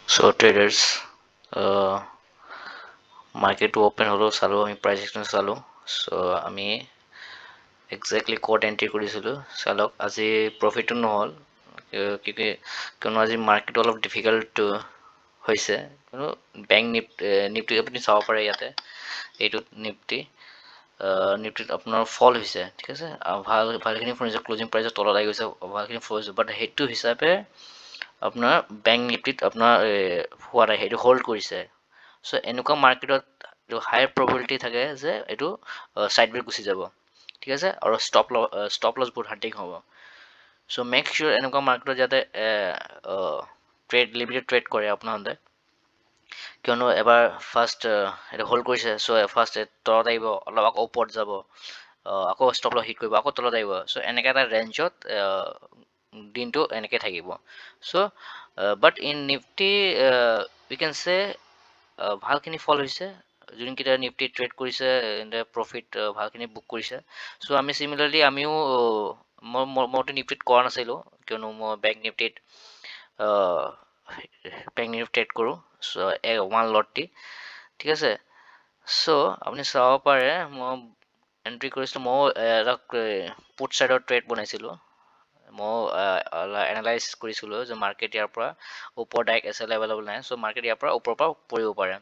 So traders, market to open হলো চালো আমি price action চালো so আমি exactly ক'ত entry কৰিছিলো চালক আজি profit নহল কিয়নো আজি market অলপ difficult হৈছে কিয়নো bank nifty আপুনি চাব পাৰে ইয়াতে এইটোত nifty নিফটিত আপোনাৰ ফল হৈছে ঠিক আছে ভালখিনি ফোন ক্লোজিং প্ৰাইচৰ তলত আহি গৈছে ভালখিনি ফল হৈছে বাট সেইটো হিচাপে আপোনাৰ বেংক নিফটিত আপোনাৰ হোৱা নাই সেইটো হোল্ড কৰিছে চ' এনেকুৱা মাৰ্কেটত হায়াৰ প্ৰবেবিলিটি থাকে যে এইটো ছাইডৱেজ গুচি যাব ঠিক আছে আৰু ষ্টপ লছ বহুত হাৰ্ডিং হ'ব চ' মেক চিয়'ৰ এনেকুৱা মাৰ্কেটত যাতে লিমিটেড ট্ৰেড কৰে আপোনালোকে কিয়নো এবাৰ ফাৰ্ষ্ট এইটো হোল্ড কৰিছে চ' ফাৰ্ষ্ট তলত আহিব অলপ আকৌ ওপৰত যাব আকৌ ষ্টপ লছ হিট কৰিব আকৌ তলত আহিব চ' এনেকৈ এটা ৰেঞ্জত দিনটো এনেকৈ থাকিব চ' বাট ইন নিফটি উই কেন চে ভালখিনি ফল হৈছে যোনকেইটা নিফটি ট্ৰেড কৰিছে প্ৰফিট ভালখিনি বুক কৰিছে চ' আমি চিমিলাৰলি আমিও মইতো নিফটিত কৰা নাছিলোঁ কিয়নো মই বেংক নিফটি ট্ৰেড কৰোঁ চ' ওৱান লট দি ঠিক আছে চ' আপুনি চাব পাৰে মই এণ্ট্ৰি কৰিছিলোঁ ময়ো এটা পুট ছাইডৰ ট্ৰেড বনাইছিলোঁ মই এনালাইজ কৰিছিলোঁ যে মাৰ্কেট ইয়াৰ পৰা ওপৰ ডাইৰেক্ট এছ এল এভেইলেবল নাই চ' মাৰ্কেট ইয়াৰ পৰা ওপৰৰ পৰা পৰিব পাৰে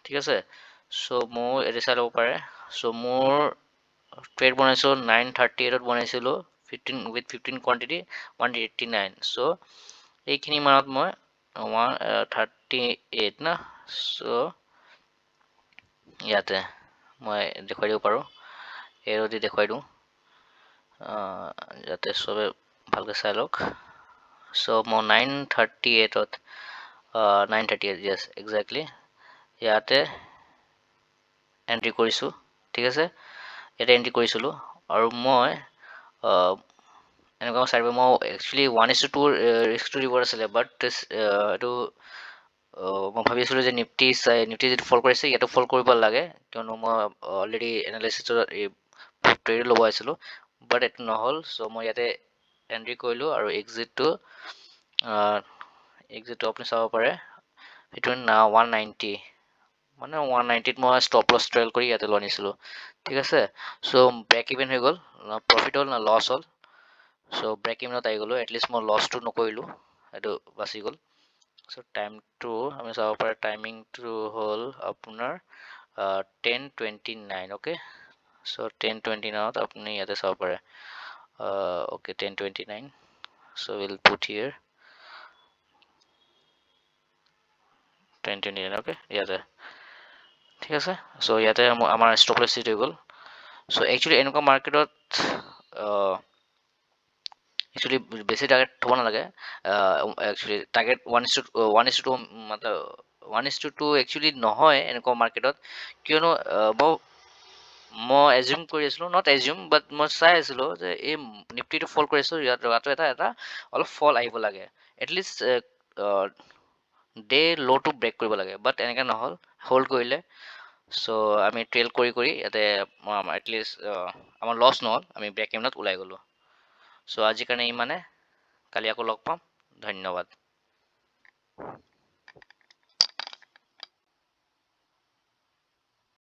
ঠিক আছে চ' মোৰ এটি চাই ল'ব পাৰে চ' মোৰ ট্ৰেড বনাইছোঁ 938ত বনাইছিলোঁ 15 কোৱান্টিটি 189 চ' এইখিনি মানত মই 138 না চ' ইয়াতে মই দেখুৱাই দিব পাৰোঁ এৰো দি দেখুৱাই দিওঁ যাতে চবে ভালকৈ চাই লওক চ' মই 938ত 938 য়েছ এক্সেক্টলি ইয়াতে এণ্ট্ৰি কৰিছোঁ ঠিক আছে ইয়াতে এণ্ট্ৰি কৰিছিলোঁ আৰু মই এনেকুৱা চাইড মই একচুৱেলি 1:2 ৰিস্কটো দিব আছিলে বাট এইটো মই ভাবিছিলোঁ যে নিফটি যিটো ফল কৰিছে ইয়াতো ফল কৰিব লাগে কিয়নো মই অলৰেডি এনালাইচিছত ট্ৰেড ল'ব আহিছিলোঁ বাট এইটো নহ'ল চ' মই ইয়াতে এণ্ট্ৰি কৰিলোঁ আৰু এক্সিটটো আপুনি চাব পাৰে সেইটো 190 মানে 190ত মই ষ্টপ লছ ট্ৰেল কৰি ইয়াতে লৈ আনিছিলোঁ ঠিক আছে চ' ব্ৰেক ইভেন হৈ গ'ল না প্ৰফিট হ'ল না লছ হ'ল চ' ব্ৰেক ইভেনত আহি গ'লোঁ এটলিষ্ট মই লছটো নকৰিলোঁ সেইটো বাচি গ'ল চ' টাইমটো আমি চাব পাৰে টাইমিংটো হ'ল আপোনাৰ 10:29 অ'কে চ' 10:29ত আপুনি ইয়াতে চাব পাৰে okay 10:29 so' will put here 10:29 okay ইয়াতে ঠিক আছে চ' ইয়াতে আমাৰ ষ্টপ লছ হিট হৈ গ'ল চ' একচুৱেলি এনেকুৱা মাৰ্কেটত একচুৱেলি বেছি টাৰ্গেট থ'ব নালাগে একচুৱেলি টাৰ্গেট 1:2 মানে 1:2 একচুৱেলি নহয় এনেকুৱা মাৰ্কেটত কিয়নো মই এজিউম কৰি আছিলোঁ নট এজিউম বাট মই চাই আছিলোঁ যে এই নিফটিটো ফল কৰি আছোঁ ইয়াতো এটা অলপ ফল আহিব লাগে এটলিষ্ট ডে ল'টো ব্ৰেক কৰিব লাগে বাট এনেকৈ নহ'ল হোল্ড কৰিলে চ' আমি ট্ৰেইল কৰি ইয়াতে এটলিষ্ট আমাৰ লছ নহ'ল আমি ব্ৰেক ইভেনত ওলাই গ'লোঁ চ' আজিৰ কাৰণে ইমানে কালি আকৌ লগ পাম ধন্যবাদ